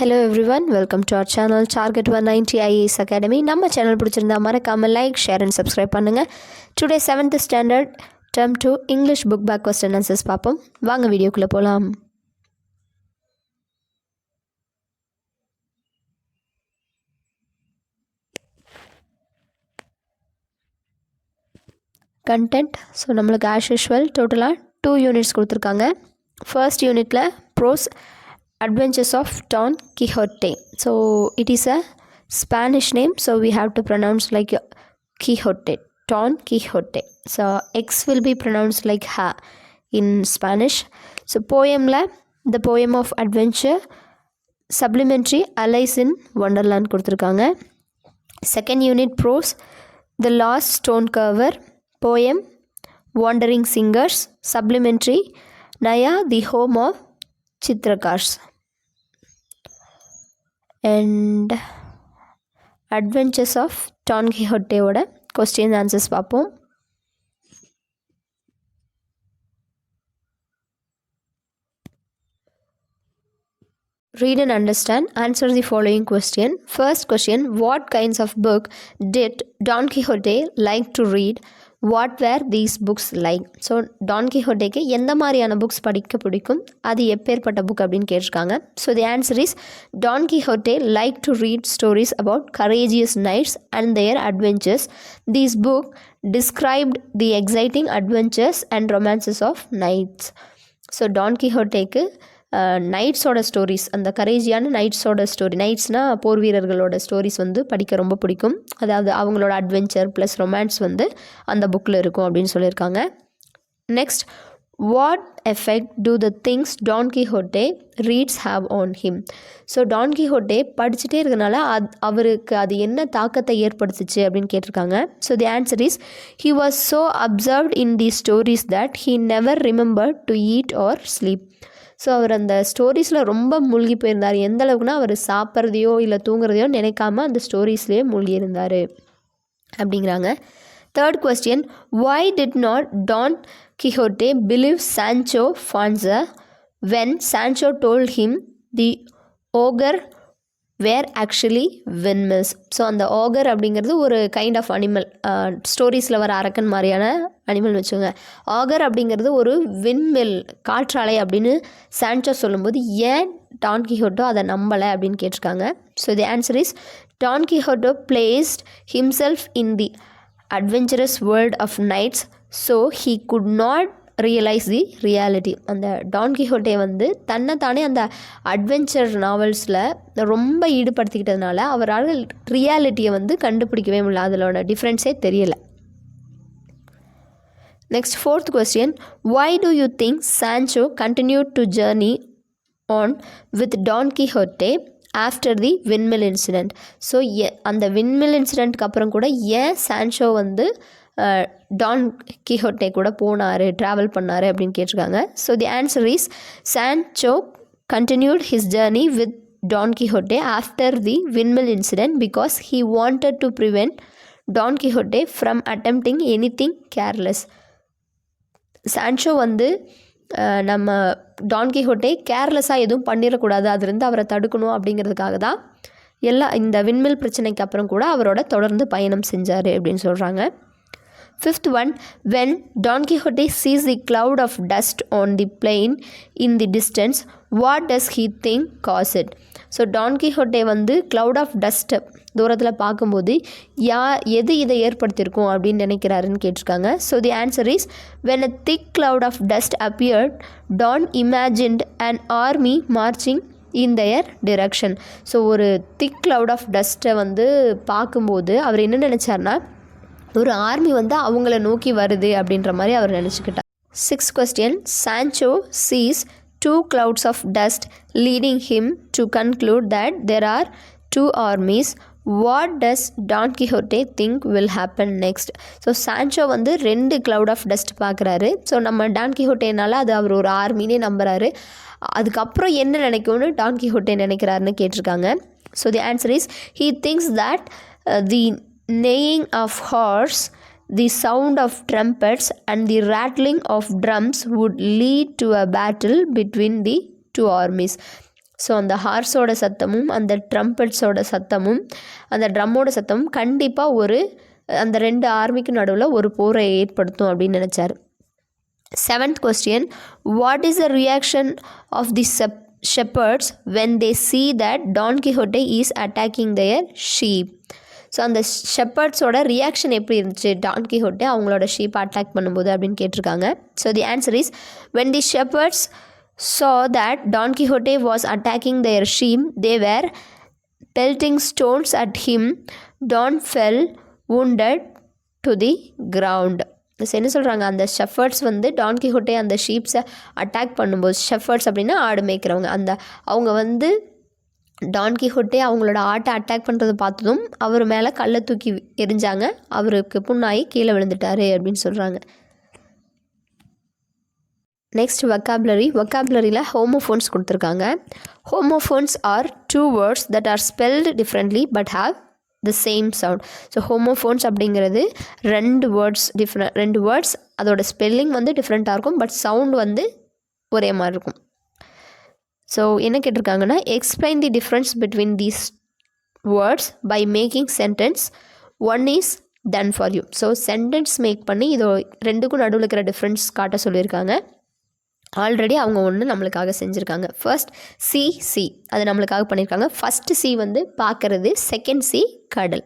Hello everyone, welcome to our channel Target 190 IAS Academy. நம்ம channel பிடிச்சிருந்தா மறக்காம like, share and subscribe பண்ணுங்க. Today 7th standard term 2 English book back question answers பார்ப்போம். வாங்க வீடியோக்குள்ள போலாம். கண்டென்ட். ஸோ நம்மளுக்கு ஆஸ் யூஷுவல் டோட்டலாக 2 யூனிட்ஸ் கொடுத்துருக்காங்க. ஃபர்ஸ்ட் யூனிட்டில் prose Adventures of Don Quixote. So it is a Spanish name, so we have to pronounce like Quixote, Don Quixote. So X will be pronounced like ha in Spanish. So poem la the poem of adventure, supplementary Alice in Wonderland கொடுத்துருக்காங்க. Second unit prose, The Lost Stone Carver, poem Wandering Singers, supplementary Naya, the home of Chitrakars. And Adventures of Don Quixote ஓட question answers பார்ப்போம். Read and understand. Answer the following question. First question, what kinds of book did Don Quixote like to read? What were these books like? So Don கிஹோட்டேக்கு எந்த மாதிரியான books படிக்க பிடிக்கும், அது எப்பேற்பட்ட book அப்படின்னு கேட்டிருக்காங்க. So the answer is Don Quixote like to read stories about courageous knights and their adventures. These book described the exciting adventures and romances of knights. So Don கிஹோட்டேக்கு நைட்ஸோட ஸ்டோரிஸ், அந்த கரேஜியான நைட்ஸோட ஸ்டோரி, நைட்ஸ்னால் போர் வீரர்களோட stories வந்து படிக்க ரொம்ப பிடிக்கும். அதாவது அவங்களோட அட்வென்ச்சர் ப்ளஸ் ரொமான்ஸ் வந்து அந்த புக்கில் இருக்கும் அப்படின்னு சொல்லியிருக்காங்க. Next, what effect do the things Don Quixote reads have on him? So Don Quixote படிச்சுட்டே இருக்கனால அவருக்கு அது என்ன தாக்கத்தை ஏற்படுத்துச்சு அப்படின்னு கேட்டிருக்காங்க. So the answer is he was so absorbed in the stories that he never remember to eat or sleep. So அவர் அந்த ஸ்டோரிஸில் ரொம்ப மூழ்கி போயிருந்தார். எந்த அளவுக்குனா அவர் சாப்பிட்றதையோ இல்லை தூங்குறதையோ நினைக்காம அந்த ஸ்டோரிஸ்லேயே மூழ்கி இருந்தார் அப்படிங்கிறாங்க. Third question, why did not Don Quixote believe Sancho Panza when Sancho told him the ogre where actually windmills? So அந்த ஆகர் அப்படிங்கிறது ஒரு கைண்ட் ஆஃப் அனிமல், ஸ்டோரிஸில் வர அரக்கன் மாதிரியான அனிமல் வச்சுக்கோங்க. ஆகர் அப்படிங்கிறது ஒரு விண்மில், காற்றாலை அப்படின்னு சான்சோ சொல்லும்போது ஏன் டான் கிஹோட்டோ அதை நம்பலை அப்படின்னு கேட்டிருக்காங்க. So the answer is Don Quixote placed himself in the adventurous world of knights, so he could not realize the reality. அந்த டான் கிஹோட்டே வந்து தன்னைத்தானே அந்த அட்வென்ச்சர் நாவல்ஸில் ரொம்ப ஈடுபடுத்திக்கிட்டதுனால அவரால் ரியாலிட்டியை வந்து கண்டுபிடிக்கவே முடியல, அதிலோட டிஃப்ரென்ஸே தெரியலை. Next, fourth question, why do you think Sancho continued to journey on with Don Quixote after the windmill incident? So அந்த விண்மில் இன்சிடெண்ட்க்கு அப்புறம் கூட ஏன் சான்சோ வந்து டான் கிஹோட்டே கூட போனார், ட்ராவல் பண்ணார் அப்படின்னு கேட்டிருக்காங்க. So the answer is Sancho continued his journey with Don Quixote after the windmill incident because he wanted to prevent Don Quixote from attempting anything careless. Sancho வந்து நம்ம டான் கிஹோட்டே கேர்லெஸ்ஸாக எதுவும் பண்ணிடக்கூடாது, அதுலேருந்து அவரை தடுக்கணும் அப்படிங்கிறதுக்காக தான் இந்த விண்மில் பிரச்சனைக்கு அப்புறம் கூட அவரோட தொடர்ந்து பயணம் செஞ்சார் அப்படின்னு சொல்கிறாங்க. Fifth one, when Don Quixote sees the cloud of dust on the plain in the distance, what does he think caused it? So Don Quixote வந்து cloud of dust தூரத்தில் பார்க்கும்போது எது இதை ஏற்படுத்தியிருக்கும் அப்படின்னு நினைக்கிறாருன்னு கேட்டிருக்காங்க. So the answer is when a thick cloud of dust appeared, Don imagined an army marching in their direction. So ஒரு திக் cloud of டஸ்ட்டை வந்து பார்க்கும்போது அவர் என்ன நினச்சார்னா ஒரு ஆர்மி வந்து அவங்கள நோக்கி வருது அப்படின்ற மாதிரி அவர் நினச்சிக்கிட்டார். Sixth question, Sancho sees 2 clouds of dust leading him to conclude that there are 2 armies. What does Don Quixote think will happen next? So Sancho வந்து 2 cloud of dust பார்க்குறாரு. ஸோ நம்ம டான் கிஹோட்டேனால அது அவர் ஒரு ஆர்மினே நம்புறாரு. அதுக்கப்புறம் என்ன நினைக்கும்னு டான் கிஹோட்டே நினைக்கிறாருன்னு கேட்டிருக்காங்க. So the answer is he thinks that the neighing of horse, the sound of trumpets and the rattling of drums would lead to a battle between the two armies. So அந்த ஹார்ஸோட சத்தமும் அந்த ட்ரம்பட்ஸோட சத்தமும் அந்த ட்ரம்மோட சத்தமும் கண்டிப்பாக அந்த 2 ஆர்மிக்கு நடுவில் ஒரு போரை ஏற்படுத்தும் அப்படின்னு நினச்சார். 7th question, what is the reaction of the shepherds when they see that Don Quixote is attacking their sheep? So அந்த ஷெப்பர்ட்ஸோட ரியாக்ஷன் எப்படி இருந்துச்சு டான் கிஹோட்டே அவங்களோட ஷீப்பை அட்டாக் பண்ணும்போது அப்படின்னு கேட்டிருக்காங்க. So the answer is when the shepherds saw that Don Quixote was attacking their sheep, they were pelting stones at him. Don fell wounded to the ground. என்ன சொல்கிறாங்க, அந்த ஷெஃபர்ட்ஸ் வந்து டான் கிஹோட்டே அந்த ஷீப்ஸை அட்டாக் பண்ணும்போது, ஷெஃபர்ட்ஸ் அப்படின்னா ஆடு மேய்க்கிறவங்க, அவங்க வந்து டான் கிஹோட்டே அவங்களோட ஆட்டை அட்டாக் பண்ணுறதை பார்த்ததும் அவர் மேலே கல்லை தூக்கி எரிஞ்சாங்க, அவருக்கு புண்ணாகி கீழே விழுந்துட்டாரு அப்படின்னு சொல்கிறாங்க. நெக்ஸ்ட் வொக்காபுலரியில் ஹோமோஃபோன்ஸ் கொடுத்துருக்காங்க. Homophones are 2 words that are spelled differently but have the same sound. So homophones அப்படிங்கிறது 2 வேர்ட்ஸ் அதோட ஸ்பெல்லிங் வந்து டிஃப்ரெண்ட்டாக இருக்கும், பட் சவுண்ட் வந்து ஒரே மாதிரி இருக்கும். ஸோ என்ன கேட்டிருக்காங்கன்னா, explain the difference between these words by making sentence. 1 is done for you. So sentence make பண்ணி இதோ 2க்கும் நடுவில் இருக்கிற டிஃப்ரென்ஸ் காட்ட சொல்லியிருக்காங்க. ஆல்ரெடி அவங்க ஒன்று நம்மளுக்காக செஞ்சுருக்காங்க. ஃபர்ஸ்ட் சி அது நம்மளுக்காக பண்ணியிருக்காங்க. ஃபஸ்ட்டு சி வந்து பார்க்குறது, செகண்ட் சி கடல்.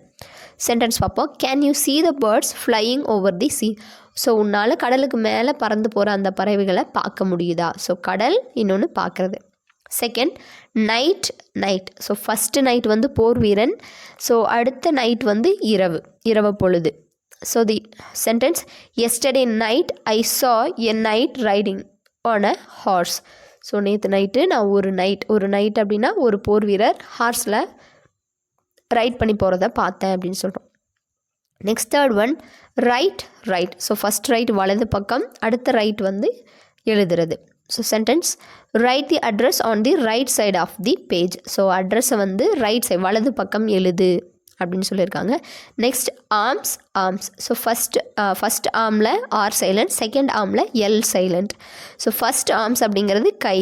சென்டென்ஸ் பார்ப்போம். Can you see the birds flying over the sea? So உன்னால் கடலுக்கு மேலே பறந்து போகிற அந்த பறவைகளை பார்க்க முடியுதா? ஸோ கடல், இன்னொன்று பார்க்குறது. Second night. So first night வந்து போர் வீரன், ஸோ அடுத்த நைட் வந்து இரவு பொழுது. So the sentence, yesterday night I saw a knight riding on a horse. So நேற்று நைட்டு நான் ஒரு நைட் அப்படின்னா ஒரு போர் வீரர் ஹார்ஸில் ரைட் பண்ணி போகிறத பார்த்தேன் அப்படின்னு சொல்கிறோம். Next third one, right. So first right வலது பக்கம், அடுத்த ரைட் வந்து எழுதுறது. So sentence, write the address on the right side of the page. So அட்ரஸை வந்து ரைட் சைட் வலது பக்கம் எழுது அப்படின்னு சொல்லியிருக்காங்க. Next arms. ஸோ ஃபஸ்ட் ஆர்மில் ஆர் சைலண்ட், செகண்ட் ஆர்மில் L silent. So first arms அப்படிங்கிறது கை.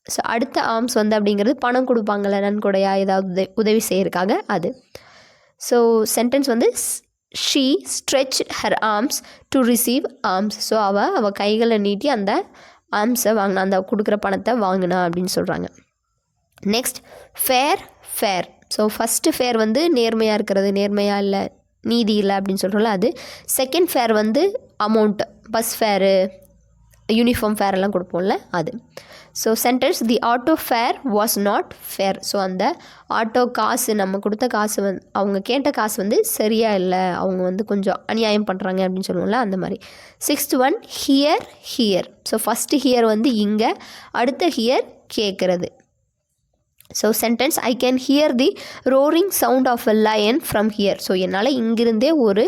ஸோ அடுத்த ஆர்ம்ஸ் வந்து அப்படிங்கிறது பணம் கொடுப்பாங்கள்ல, நன்கொடையா ஏதாவது உதவி செய்யறதுக்காக அது. ஸோ சென்டென்ஸ் வந்து, she stretch her arms to receive arms. So அவள் கைகளை நீட்டி அந்த ஆர்ம்ஸை வாங்கினா, அந்த கொடுக்குற பணத்தை வாங்கினா அப்படின்னு சொல்கிறாங்க. Next fair. So first fair வந்து நேர்மையாக இருக்கிறது, நேர்மையாக இல்லை, நீதி இல்லை அப்படின்னு சொல்கிறோம்ல அது. செகண்ட் ஃபேர் வந்து amount, bus fare, uniform fare எல்லாம் கொடுப்போம்ல அது. So sentence, the auto fare was not fair. So அந்த ஆட்டோ காசு, நம்ம கொடுத்த காசு வந்து அவங்க கேட்ட காசு வந்து சரியாக இல்லை, அவங்க வந்து கொஞ்சம் அநியாயம் பண்ணுறாங்க அப்படின்னு சொல்லுவோம்ல அந்த மாதிரி. Sixth one, here. So first here வந்து இங்கே, அடுத்த ஹியர் கேட்குறது. So sentence, I can hear the roaring sound of a lion from here. So என்னால் இங்கிருந்தே ஒரு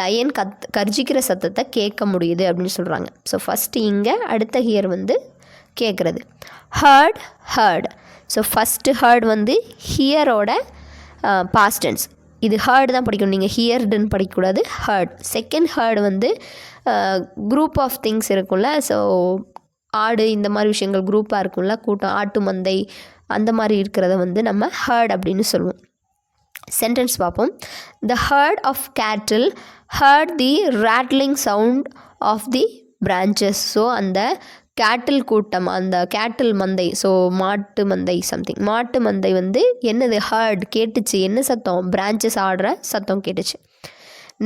லயன் கர்ஜிக்கிற சத்தத்தை கேட்க முடியுது அப்படின்னு சொல்கிறாங்க. ஸோ ஃபஸ்ட்டு இங்கே, அடுத்த ஹியர் வந்து கேட்குறது. ஹர்ட். ஸோ ஃபஸ்ட்டு ஹர்ட் வந்து ஹியரோட பாஸ்டன்ஸ். இது ஹர்டு தான் படிக்கணும், நீங்கள் ஹியர்டுன்னு படிக்கக்கூடாது, ஹர்ட். செகண்ட் ஹர்டு வந்து குரூப் ஆஃப் திங்ஸ் இருக்கும்ல, ஸோ ஆடு இந்த மாதிரி விஷயங்கள் குரூப்பாக இருக்கும்ல, கூட்டம், ஆட்டு மந்தை அந்த மாதிரி இருக்கிறத வந்து நம்ம ஹர்ட் அப்படின்னு சொல்லுவோம். சென்டென்ஸ் பார்ப்போம். The herd of cattle heard the rattling sound of the branches. So அந்த கேட்டில் கூட்டம், அந்த கேட்டில் மந்தை, ஸோ மாட்டு மந்தை வந்து என்னது, ஹர்ட் கேட்டுச்சு. என்ன சத்தம், பிரான்ச்சஸ் ஆடுற சத்தம் கேட்டுச்சு.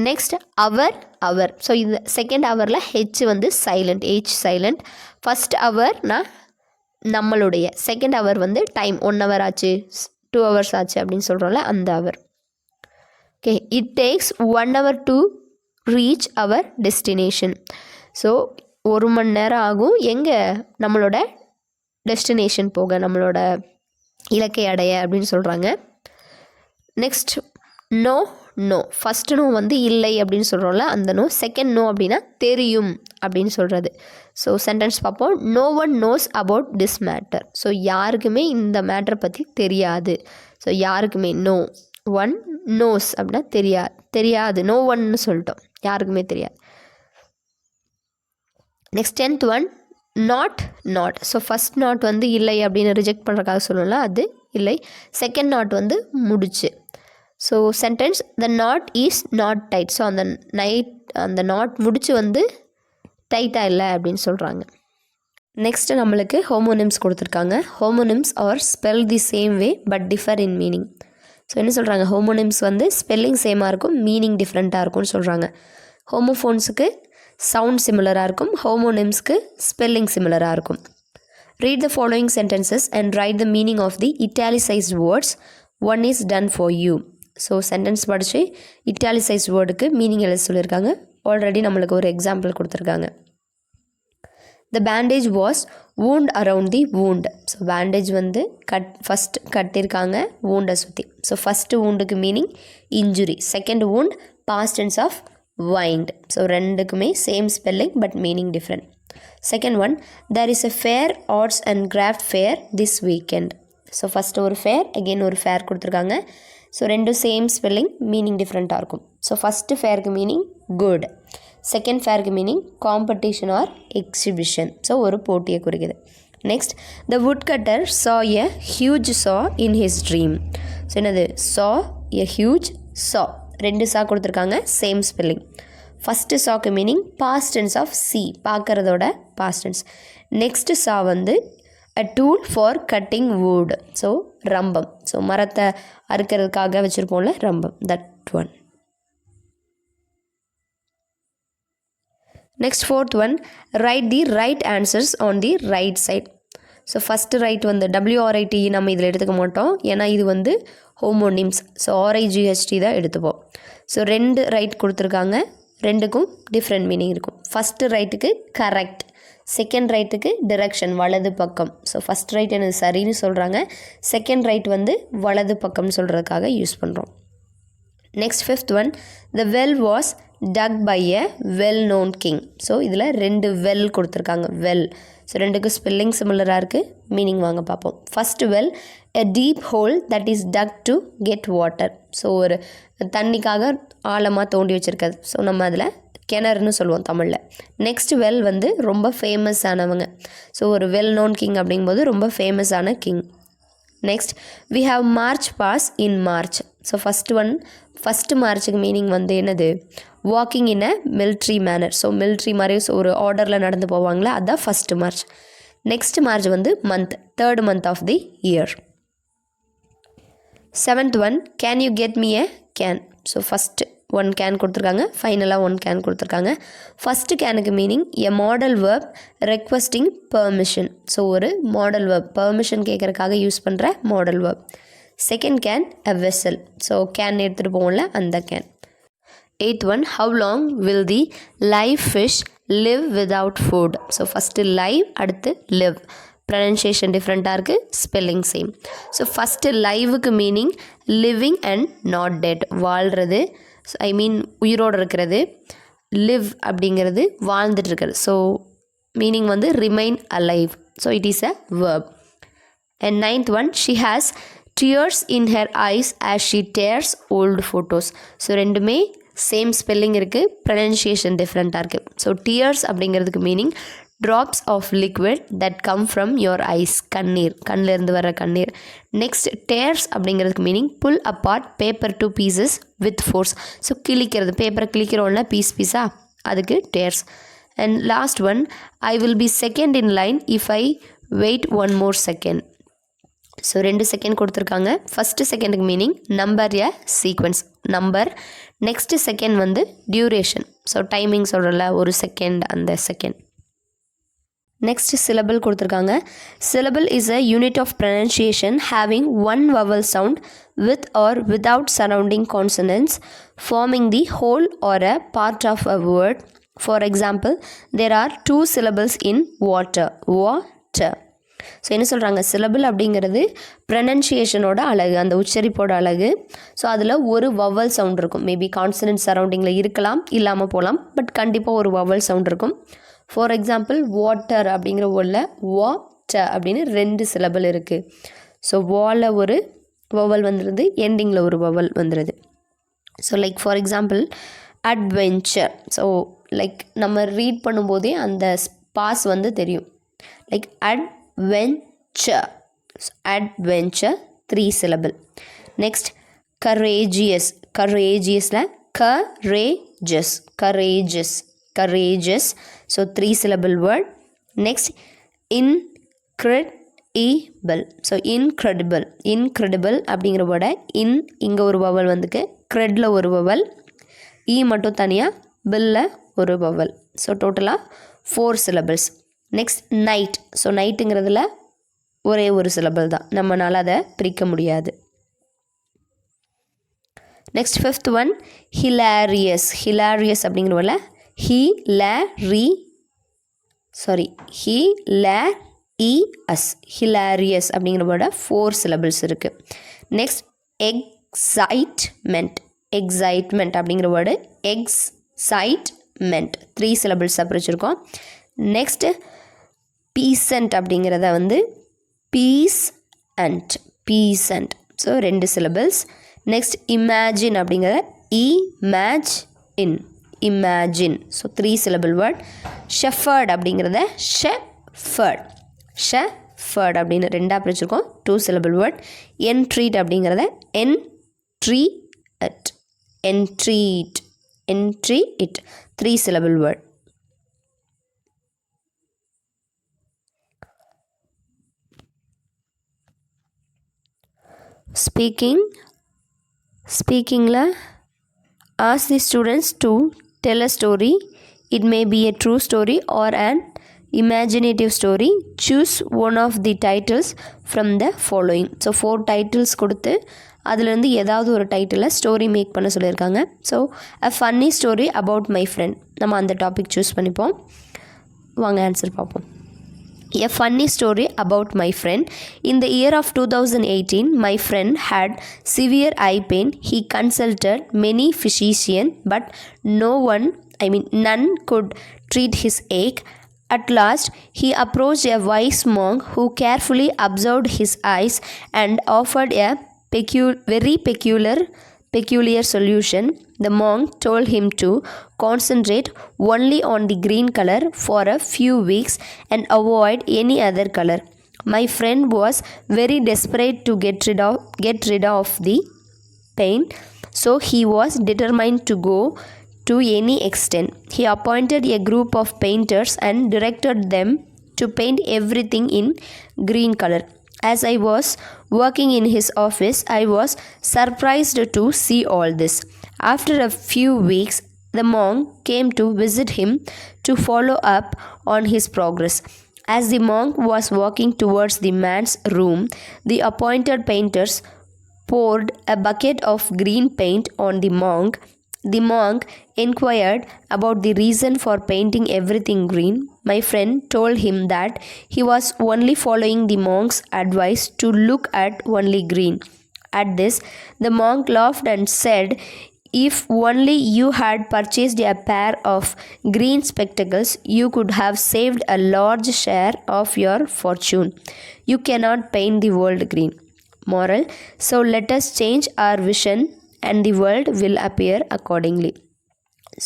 Next our. ஸோ இந்த செகண்ட் ஹவரில் ஹெச் வந்து சைலண்ட், சைலண்ட். ஃபஸ்ட் ஹவர்னா நம்மளுடைய, செகண்ட் ஹவர் வந்து டைம், 1 hour ஆச்சு, 2 hours ஆச்சு அப்படின்னு சொல்கிறோம்ல அந்த hour. Okay, it takes 1 hour to reach our destination. So 1 மணி நேரம் ஆகும் எங்கே, நம்மளோட டெஸ்டினேஷன் போக, நம்மளோட இலக்கை அடைய அப்படின்னு சொல்கிறாங்க. Next no. ஃபஸ்ட்டு நோ வந்து இல்லை அப்படின்னு சொல்கிறோம்ல அந்த நோ. செகண்ட் நோ அப்படின்னா தெரியும் அப்படின்னு சொல்கிறது. ஸோ சென்டென்ஸ் பார்ப்போம். No one knows about this matter. So யாருக்குமே இந்த மேட்டரை பற்றி தெரியாது. ஸோ யாருக்குமே, நோ ஒன் நோஸ் அப்படின்னா தெரியாது, நோ ஒன்னு சொல்லிட்டோம், யாருக்குமே தெரியாது. Next 10th one, not so first not வந்து இல்லை அப்படின்னு ரிஜெக்ட் பண்ணுறக்காக சொல்லல, அது இல்லை. செகண்ட் நாட் வந்து முடிச்சு. So sentence the knot is not tight. So அந்த நாட் முடிச்சு வந்து டைட்டாக இல்லை அப்படின்னு சொல்கிறாங்க. நெக்ஸ்ட்டு நம்மளுக்கு ஹோமோனிம்ஸ் கொடுத்துருக்காங்க. Homonyms are spell the same way but differ in meaning. So என்ன சொல்கிறாங்க, ஹோமோனிம்ஸ் வந்து ஸ்பெல்லிங் சேமாக இருக்கும், மீனிங் டிஃப்ரெண்ட்டாக இருக்கும்னு சொல்கிறாங்க. ஹோமோஃபோன்ஸுக்கு சவுண்ட் சிமிலராக இருக்கும், ஹோமோனிம்ஸ்க்கு ஸ்பெல்லிங் சிமிலராக இருக்கும். Read the following sentences and write the meaning of the italicised words. One is done for you. So sentence படித்து இட்டாலிசைஸ்ட் வேர்டுக்கு மீனிங் எழுத சொல்லியிருக்காங்க. ஆல்ரெடி நம்மளுக்கு ஒரு எக்ஸாம்பிள் கொடுத்துருக்காங்க. The bandage was wound around the wound. So bandage வந்து first கட்டியிருக்காங்க wound-ஐ சுற்றி. ஸோ ஃபஸ்ட்டு wound-க்கு meaning injury, second wound past tense of wind. ஸோ ரெண்டுக்குமே same spelling but meaning different. Second one, there is a fair arts and craft fair this weekend. So first ஒரு fair, again ஒரு fair கொடுத்துருக்காங்க. So ரெண்டும் same spelling, meaning டிஃப்ரெண்ட்டாக இருக்கும். So first ஃபேருக்கு meaning good, second ஃபேருக்கு meaning competition or exhibition. So ஒரு போட்டியை குறிக்குது. Next, the woodcutter saw a huge saw in his dream. So என்னது, saw a huge saw, ரெண்டு சா கொடுத்துருக்காங்க, சேம் ஸ்பெல்லிங். ஃபஸ்ட்டு சாக்கு meaning past tense of see, பார்க்குறதோட past tense. Next saw வந்து a tool for cutting wood. So ரம்பம், so மரத்தை அறுக்கிறதுக்காக வச்சுருப்போம்ல ரம்பம், that one. Next fourth one, write the right answers on the right side. So first right வந்து WRIT நம்ம இதில் எடுத்துக்க மாட்டோம், ஏன்னா இது வந்து ஹோமோனிம்ஸ். ஸோ RIGHT தான் எடுத்துப்போம். ஸோ ரெண்டு ரைட் கொடுத்துருக்காங்க, ரெண்டுக்கும் டிஃப்ரெண்ட் மீனிங் இருக்கும். ஃபஸ்ட்டு ரைட்டுக்கு கரெக்ட், செகண்ட் ரைட்டுக்கு டிரெக்ஷன், வலது பக்கம். ஸோ ஃபஸ்ட் ரைட் எனக்கு சரின்னு சொல்கிறாங்க, செகண்ட் ரைட் வந்து வலது பக்கம்னு சொல்கிறதுக்காக யூஸ் பண்ணுறோம். Next fifth one, the well was dug by a well known king. So இதில் ரெண்டு வெல் கொடுத்துருக்காங்க, வெல். ஸோ ரெண்டுக்கும் ஸ்பெல்லிங் சிமிலராக இருக்குது, மீனிங் வாங்க பார்ப்போம். First well, a deep hole that is dug to get water. So ஒரு தண்ணிக்காக ஆழமாக தோண்டி வச்சுருக்காது, ஸோ நம்ம அதில் கிணறுன்னு சொல்லுவோம் தமிழில். நெக்ஸ்ட் வெல் வந்து ரொம்ப ஃபேமஸ் ஆனவங்க. ஸோ ஒரு வெல் நோன் கிங் அப்படிங்கும்போது ரொம்ப ஃபேமஸான king. Next, we have march pass in March. So first மார்ச்சுக்கு மீனிங் வந்து என்னது, walking in a military manner. So military மாதிரி ஒரு ஆர்டரில் நடந்து போவாங்களே, அதுதான் ஃபஸ்ட்டு மார்ச். நெக்ஸ்ட் மார்ச் வந்து month, third month of the year. Seventh one, can you get me a can. So first one can கொடுத்துருக்காங்க, ஃபைனலாக ஒன் கேன் கொடுத்துருக்காங்க. ஃபஸ்ட்டு கேனுக்கு meaning a modal verb requesting permission. So ஒரு model verb, permission கேட்குறக்காக use பண்ணுற modal verb. Second can a vessel. So can எடுத்துகிட்டு போவோம்ல, அந்த can. Eighth one, how long will the live fish live without food. So first live, அடுத்து live. Pronunciation டிஃப்ரெண்ட்டாக இருக்குது, spelling same. So first லைவுக்கு meaning living and not dead, வாழ்கிறது, I mean உயிரோடு இருக்கிறது. லிவ் அப்படிங்கிறது வாழ்ந்துட்டு இருக்கிறது. ஸோ மீனிங் வந்து remain alive. So it is a verb. And ninth one, she has tears in her eyes as she tears old photos. So ரெண்டுமே same spelling இருக்குது, pronunciation டிஃப்ரெண்ட்டாக இருக்குது. ஸோ டியர்ஸ் அப்படிங்கிறதுக்கு meaning drops of liquid that come from your eyes, கண்ணீர், கண்ணிலேருந்து வர கண்ணீர். Next, tears அப்படிங்கிறதுக்கு meaning pull apart paper to pieces with force. So கிழிக்கிறது, பேப்பரை கிழிக்கிறோம்ல பீஸாக, அதுக்கு tears. And last one, I will be second in line if I wait one more second. So 2 second கொடுத்துருக்காங்க. ஃபஸ்ட்டு செகண்டுக்கு meaning number a sequence, number. Next second வந்து duration. So timing சொல்கிறல, ஒரு செகண்ட், அந்த செகண்ட். நெக்ஸ்ட் சிலபிள் கொடுத்துருக்காங்க. Syllable is a unit of pronunciation having one vowel sound with or without surrounding consonants forming the whole or a part of a word. For example, there are 2 syllables in water, water. So என்ன சொல்கிறாங்க, syllable அப்படிங்கிறது ப்ரனன்சியேஷனோட அழகு, அந்த உச்சரிப்போட அழகு. So அதில் ஒரு vowel sound இருக்கும். Maybe consonant சரௌண்டிங்கில் இருக்கலாம், இல்லாமல் போகலாம், பட் கண்டிப்பாக ஒரு வவல் சவுண்ட் இருக்கும். ஃபார் எக்ஸாம்பிள், வாட்டர் அப்படிங்கிற வேர்டில் வாட்டர் அப்படின்னு 2 சிலபிள் இருக்குது. ஸோ வால ஒரு வவல் வந்துடுது, எண்டிங்கில் ஒரு வவல் வந்துடுது. So like for example adventure. So like நம்ம ரீட் பண்ணும்போதே அந்த பாஸ் வந்து தெரியும், like adventure. So, adventure 3 syllable. Next courageous. Courageousla courageous. Courageous. Courageous. So 3 syllable word. Next incredible. So incredible. Incredible அப்படிங்கிற வேர்டை இங்கே ஒரு வவல் வந்துக்கு, க்ரெட்ல ஒரு வவல், மட்டும் தனியாக, பில்ல ஒரு வவல். ஸோ டோட்டலாக 4 syllables. Next night. ஸோ நைட்டுங்கிறதுல ஒரே ஒரு சிலபிள் தான், நம்மளால் அதை பிரிக்க முடியாது. Next 5th one hilarious. Hilarious அப்படிங்கிறவங்கள ஹிலாரியஸ் அப்படிங்கிற வேர்டை 4 syllables இருக்குது. Next excitement. எக்ஸைட்மெண்ட் அப்படிங்கிற வேர்டு எக்ஸைட்மெண்ட் 3 syllables பிரிச்சிருக்கோம். நெக்ஸ்ட் பீசன்ட் அப்படிங்கிறத வந்து peasant. Peasant. So 2 syllables. Next imagine அப்படிங்கிற imagine. Imagine. So 3 syllable word. Shepherd அப்படிங்கிறத ஷெஃபர்ட். ஷெஃபர்ட் அப்படின்னு 2 பிரிச்சிருக்கோம், 2 syllable வேர்ட். என்ட்ரீட் அப்படிங்கிறத என்ட்ரீட். என்ட்ரீட். என்ட்ரீட் 3 syllable word. ஸ்பீக்கிங்கில் ask the students to tell a story. It may be a true story or an imaginative story. Choose one of the titles from the following. So 4 titles கொடுத்து அதுலேருந்து ஏதாவது ஒரு டைட்டிலில் story make பண்ண சொல்லியிருக்காங்க. So a funny story about my friend. நம்ம அந்த topic choose பண்ணிப்போம். வாங்க ஆன்சர் பார்ப்போம். A funny story about my friend. In the year of 2018, my friend had severe eye pain. He consulted many physicians, but none could treat his ache. At last, he approached a wise monk who carefully observed his eyes and offered a very peculiar solution. The monk told him to concentrate only on the green color for a few weeks and avoid any other color. My friend was very desperate to get rid of the pain, so he was determined to go to any extent. He appointed a group of painters and directed them to paint everything in green color. As I was working in his office, I was surprised to see all this. After a few weeks, the monk came to visit him to follow up on his progress. As the monk was walking towards the man's room, the appointed painters poured a bucket of green paint on the monk. The monk inquired about the reason for painting everything green. My friend told him that he was only following the monk's advice to look at only green. At this, the monk laughed and said, "If only you had purchased a pair of green spectacles, you could have saved a large share of your fortune. You cannot paint the world green." Moral: so let us change our vision and the world will appear accordingly.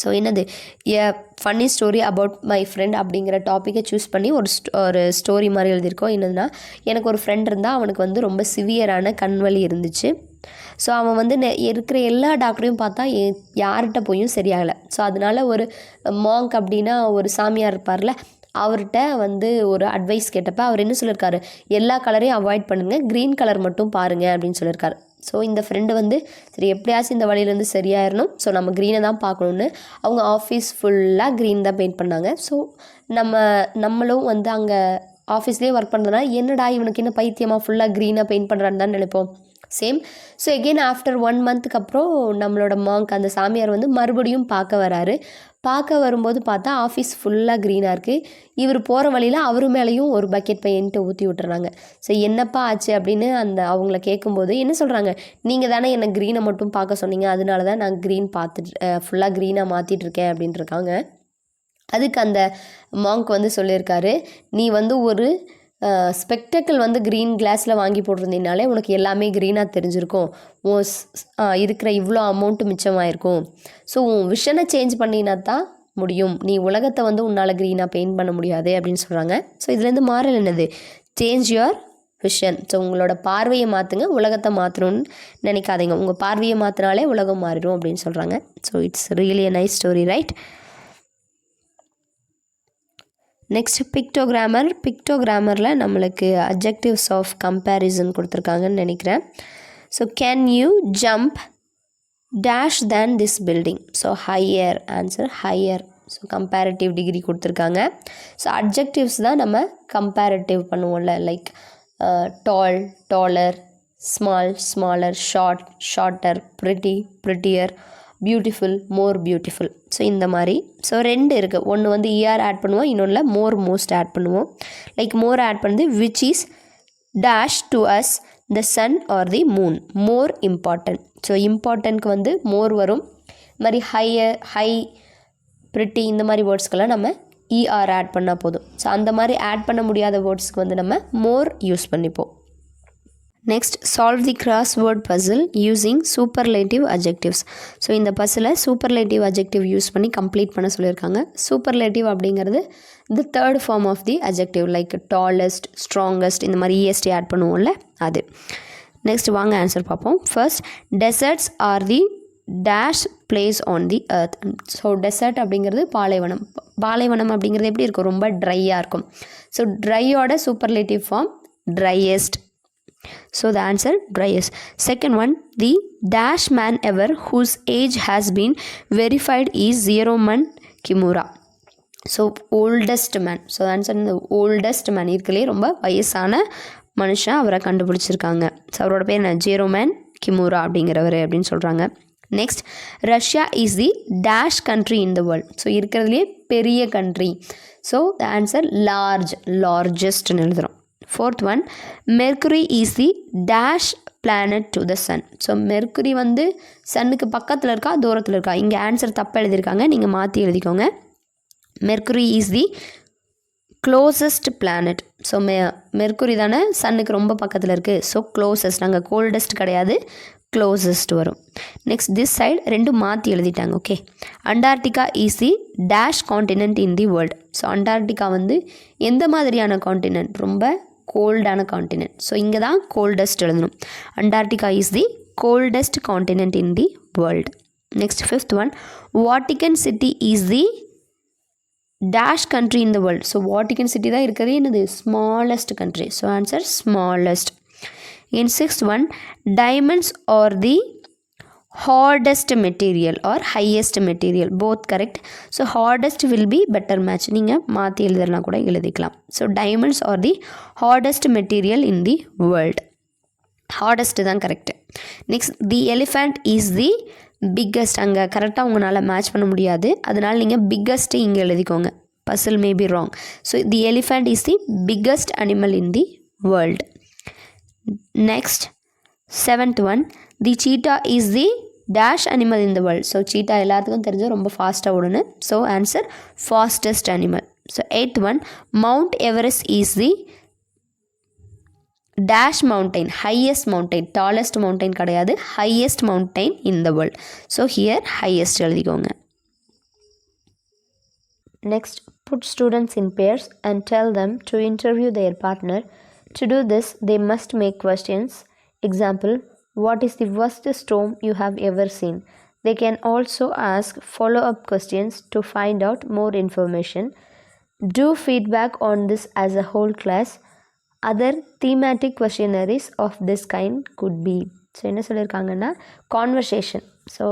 So என்னது a funny story about my friend அப்படிங்கிற டாப்பிக்கை choose பண்ணி ஒரு story மாதிரி எழுதியிருக்கோம். என்னதுன்னா, எனக்கு ஒரு ஃப்ரெண்ட் இருந்தால் அவனுக்கு வந்து ரொம்ப சிவியரான கண்வலி இருந்துச்சு. ஸோ அவன் வந்து இருக்கிற எல்லா டாக்டரையும் பார்த்தா யார்கிட்ட போயும் சரியாகலை. ஸோ அதனால் ஒரு மாங்க் அப்படின்னா ஒரு சாமியார் இருப்பார்ல, அவர்கிட்ட வந்து ஒரு அட்வைஸ் கேட்டப்போ அவர் என்ன சொல்லியிருக்காரு, எல்லா கலரையும் அவாய்ட் பண்ணுங்கள், க்ரீன் கலர் மட்டும் பாருங்கள் அப்படின்னு சொல்லியிருக்காரு. ஸோ இந்த ஃப்ரெண்டு வந்து சரி எப்படியாச்சும் இந்த வழியிலேருந்து சரியாயிடணும், ஸோ நம்ம க்ரீனை தான் பார்க்கணுன்னு அவங்க ஆஃபீஸ் ஃபுல்லாக க்ரீன் தான் பெயிண்ட் பண்ணாங்க. ஸோ நம்மளும் வந்து அங்கே ஆஃபீஸ்லேயே ஒர்க் பண்ணுறதுனால என்னடா இவனுக்கு என்ன பைத்தியமாக ஃபுல்லாக க்ரீனாக பெயிண்ட் பண்ணுறான்னு தான் நினைப்போம். சேம். ஸோ எகெயின் ஆஃப்டர் 1 மந்த்துக்கு அப்புறம் நம்மளோட மாங்க் அந்த சாமியார் வந்து மறுபடியும் பார்க்க வராரு. பார்க்க வரும்போது பார்த்தா ஆஃபீஸ் ஃபுல்லாக க்ரீனாக இருக்குது. இவர் போகிற வழியில் அவர் மேலேயும் ஒரு பக்கெட் பெயிண்ட்டை ஊற்றி விட்டுறாங்க. ஸோ என்னப்பா ஆச்சு அப்படின்னு அவங்கள கேட்கும்போது என்ன சொல்கிறாங்க, நீங்கள் தானே என்னை க்ரீனை மட்டும் பார்க்க சொன்னீங்க, அதனால தான் நான் க்ரீன் ஃபுல்லாக க்ரீனாக மாற்றிட்டுருக்கேன் அப்படின்ட்டுருக்காங்க. அதுக்கு அந்த மாங்க் வந்து சொல்லியிருக்காரு, நீ வந்து ஒரு ஸ்பெக்டக்கிள் வந்து க்ரீன் கிளாஸில் வாங்கி போட்டிருந்தீங்கனாலே உனக்கு எல்லாமே க்ரீனாக தெரிஞ்சிருக்கும், இருக்கிற இவ்வளோ அமௌண்ட்டு மிச்சமாயிருக்கும். ஸோ உன் விஷனை சேஞ்ச் பண்ணினா தான் முடியும், நீ உலகத்தை வந்து உன்னால் க்ரீனாக பெயிண்ட் பண்ண முடியாது அப்படின்னு சொல்கிறாங்க. ஸோ இதுலேருந்து மாறல் என்னது? Change your vision. ஸோ உங்களோட பார்வையை மாற்றுங்க, உலகத்தை மாற்றணும்னு நினைக்காதீங்க. உங்கள் பார்வையை மாற்றினாலே உலகம் மாறிடும் அப்படின்னு சொல்கிறாங்க. So it's really a nice story, right? Next pictogrammar. பிக்டோகிராமரில் நம்மளுக்கு அட்ஜெக்டிவ்ஸ் ஆஃப் கம்பேரிசன் கொடுத்துருக்காங்கன்னு நினைக்கிறேன். So can you jump dash than this building? So higher, answer higher. So comparative degree கொடுத்துருக்காங்க. ஸோ அட்ஜெக்டிவ்ஸ் தான் நம்ம கம்பேரிட்டிவ் பண்ணுவோம்ல, like tall, taller, small, smaller, short, shorter, pretty, prettier, beautiful, more beautiful. So இந்த மாதிரி. So 2 இருக்குது. ஒன்று வந்து ER add பண்ணுவோம், இன்னொன்றில் மோர், மோஸ்ட் ஆட் பண்ணுவோம். லைக் மோர் ஆட் பண்ணுது which is dash to as the sun or the moon, more important. So இம்பார்ட்டன்ட்க்கு வந்து மோர் வரும். இது மாதிரி ஹையர், ஹை, ப்ரிட்டி இந்த மாதிரி வேர்ட்ஸ்க்கெல்லாம் நம்ம ER ஆட் பண்ணால் போதும். ஸோ அந்த மாதிரி ஆட் பண்ண முடியாத வேர்ட்ஸ்க்கு வந்து நம்ம மோர் யூஸ் பண்ணிப்போம். Next, solve the crossword puzzle using superlative adjectives. So இந்த பசிலை சூப்பர்லேட்டிவ் அட்ஜெக்டிவ் யூஸ் பண்ணி கம்ப்ளீட் பண்ண சொல்லியிருக்காங்க. சூப்பர்லேட்டிவ் அப்படிங்கிறது the third form of the adjective, like tallest, strongest இந்த மாதிரி EST ஆட் பண்ணுவோம்ல அது. நெக்ஸ்ட் வாங்க ஆன்சர் பார்ப்போம். First, deserts are the dash place on the earth. So desert அப்படிங்கிறது பாலைவனம். பாலைவனம் அப்படிங்கிறது எப்படி இருக்கும்? ரொம்ப ட்ரையாக இருக்கும். ஸோ ட்ரையோட superlative form driest. So the answer, driest. Second one, the dash man ever whose age has been verified is Zeroman Kimura. So oldest man. So the answer is the oldest man. இருக்கலே ரொம்ப வயசான மனுஷன், அவரை கண்டுபிடிச்சிருக்காங்க. So அவரோட பேர் என்ன? ஜெரோமேன் Kimura அப்படிங்கிறவர் அப்படின்னு சொல்கிறாங்க. Next, Russia is the dash country in the world. So இருக்கிறதுலே பெரிய country. So the answer large, லார்ஜஸ்ட்னு எழுதுகிறோம். Fourth one, Mercury is the dash planet to the sun. So mercury வந்து சன்னுக்கு பக்கத்தில் இருக்கா, தூரத்தில் இருக்கா? இங்கே ஆன்சர் தப்பாக எழுதியிருக்காங்க, நீங்கள் மாற்றி எழுதிக்கோங்க. Mercury is the closest planet. So Mercury தானே சன்னுக்கு ரொம்ப பக்கத்தில் இருக்குது. ஸோ க்ளோசஸ்ட், அங்கே கோல்டஸ்ட் கிடையாது, க்ளோசஸ்ட் வரும். நெக்ஸ்ட், திஸ் சைடு ரெண்டும் மாற்றி எழுதிட்டாங்க. Okay, Antarctica is the dash continent in the world. So Antarctica வந்து எந்த மாதிரியான காண்டினென்ட்? ரொம்ப கோல்டான காண்டினென்ட். ஸோ இங்கே தான் கோல்டஸ்ட் எழுதணும். Antarctica is the coldest continent in the world. Next, fifth one, Vatican city is the dash country in the world. So Vatican city தான் இருக்கிறது என்னது? Smallest country. So answer smallest. In sixth one, diamonds are the hardest material or highest material, both correct. So hardest will be better match. நீங்கள் மாற்றி எழுதுறனா கூட எழுதிக்கலாம். So diamonds are the hardest material in the world. hardest தான் correct. Next, the elephant is the biggest. அங்கே கரெக்டாக உங்களால் match பண்ண முடியாது, அதனால் நீங்கள் biggest இங்கே எழுதிக்கோங்க. puzzle may be wrong. So the elephant is the biggest animal in the world. Next, seventh one, the cheetah is the dash animal in the world. So cheetah எல்லாத்துக்கும் தெரிஞ்ச ரொம்ப ஃபாஸ்ட்டாக ஓடுன்னு. So answer fastest animal. So eighth one, Mount Everest is the dash mountain, highest mountain. Tallest mountain கிடையாது, highest mountain in the world. So here highest எழுதிக்கோங்க. Next, put students in pairs and tell them to interview their partner. To do this, they must make questions. Example, what is the worst storm you have ever seen? They can also ask follow-up questions to find out more information. Do feedback on this as a whole class. Other thematic questionnaires of this kind could be. So என்ன சொல்லியிருக்காங்கன்னா, conversation. So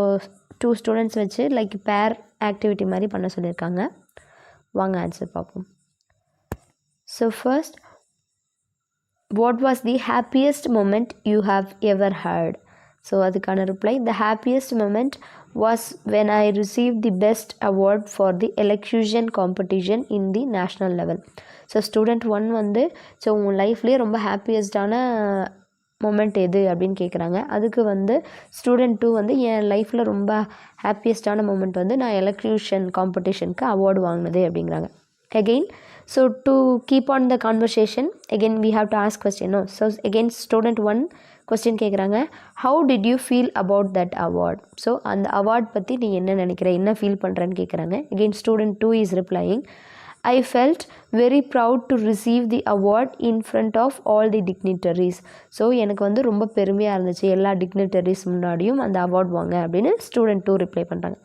2 students வச்சு like பேர் activity மாதிரி பண்ண சொல்லியிருக்காங்க. வாங்க answer பார்ப்போம். So first, what was the happiest moment you have ever heard? So அதுக்கான reply, the happiest moment was when I received the best award for the elocution competition in the national level. So student 1 வந்து so உங்கள் லைஃப்லேயே ரொம்ப ஹாப்பியஸ்டான moment எது அப்படின்னு கேட்குறாங்க. அதுக்கு வந்து student 2 வந்து என் லைஃப்பில் ரொம்ப ஹாப்பியஸ்டான மொமெண்ட் வந்து நான் எலக்யூஷன் காம்படிஷனுக்கு அவார்டு வாங்கினது அப்படிங்கிறாங்க. Again, so to keep on the conversation, again we have to ask question. No, so again student 1 question கேட்குறாங்க, how did you feel about that award? So அந்த அவார்ட் பற்றி நீ என்ன நினைக்கிற, என்ன ஃபீல் பண்ணுறேன்னு கேட்குறாங்க. Again student 2 is replying, I felt very proud to receive the award in front of all the dignitaries. So எனக்கு வந்து ரொம்ப பெருமையாக இருந்துச்சு எல்லா டிக்னிட்டரிஸ் முன்னாடியும் அந்த அவார்ட் வாங்க அப்படின்னு ஸ்டூடெண்ட் 2 ரிப்ளை பண்ணுறாங்க.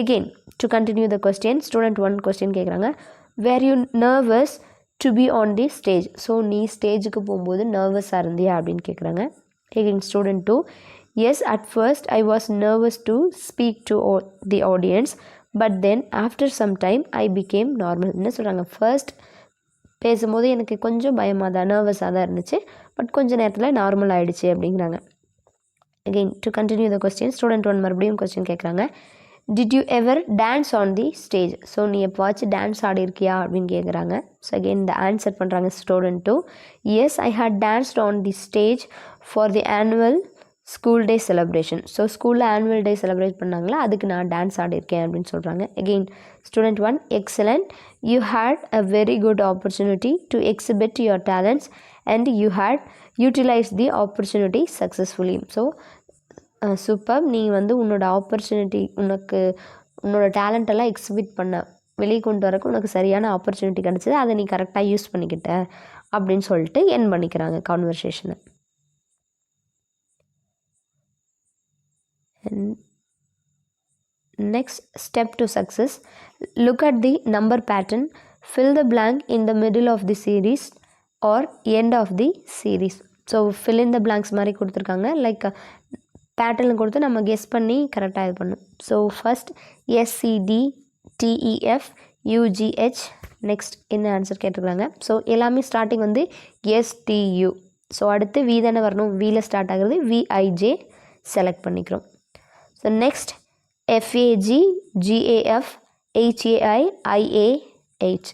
Again, to continue the question, student 1 question கேட்குறாங்க, were you nervous to be on the stage? So நீ ஸ்டேஜுக்கு போகும்போது நர்வஸாக இருந்தியா அப்படின்னு கேட்குறாங்க. Again, student 2, yes, at first I was nervous to speak to the audience, but then after some time I became normal. என்ன சொல்கிறாங்க, first பேசும்போது எனக்கு கொஞ்சம் பயமாக தான் நர்வஸாக தான் இருந்துச்சு, பட் கொஞ்சம் நேரத்தில் நார்மல் ஆகிடுச்சு அப்படிங்கிறாங்க. Again to continue the question, student 1 மறுபடியும் கொஸ்டின் கேட்குறாங்க, did you ever dance on the stage? So நீ எப்போவாச்சும் டான்ஸ் ஆடி இருக்கியா அப்படின்னு கேட்குறாங்க. ஸோ அகெயின் இந்த ஆன்சர் பண்ணுறாங்க student 2, yes, I had danced on the stage for the annual school day celebration. So ஸ்கூலில் ஆனுவல் டே செலிப்ரேட் பண்ணாங்களா, அதுக்கு நான் டான்ஸ் ஆடிருக்கேன் அப்படின்னு சொல்கிறாங்க. Again student 1, excellent, you had a very good opportunity to exhibit your talents and you had utilise the opportunity successfully. So super, நீ வந்து உன்னோட ஆப்பர்ச்சுனிட்டி, உன்னோட டேலண்டெல்லாம் எக்ஸிபிட் பண்ண, வெளியே கொண்டு வரக்கு உனக்கு சரியான ஆப்பர்ச்சுனிட்டி கிடச்சிது, அதை நீ கரெக்டாக யூஸ் பண்ணிக்கிட்ட அப்படின்னு சொல்லிட்டு என் பண்ணிக்கிறாங்க கான்வர்சேஷனை. Next step to success, look at the number pattern, fill the blank in the middle of the series or end of the series. So fill in the blanks மாதிரி கொடுத்துருக்காங்க, லைக் பேட்டர்ன் கொடுத்து நம்ம guess பண்ணி கரெக்டாக இது பண்ணணும். So first SCDTEF UGH, next என்ன answer கேட்டிருக்காங்க. ஸோ எல்லாமே ஸ்டார்டிங் வந்து STU. ஸோ அடுத்து V தானே வரணும், Vயில் ஸ்டார்ட் ஆகுறது, VIJ செலக்ட் பண்ணிக்கிறோம். So next FAG GAF HAI IAH.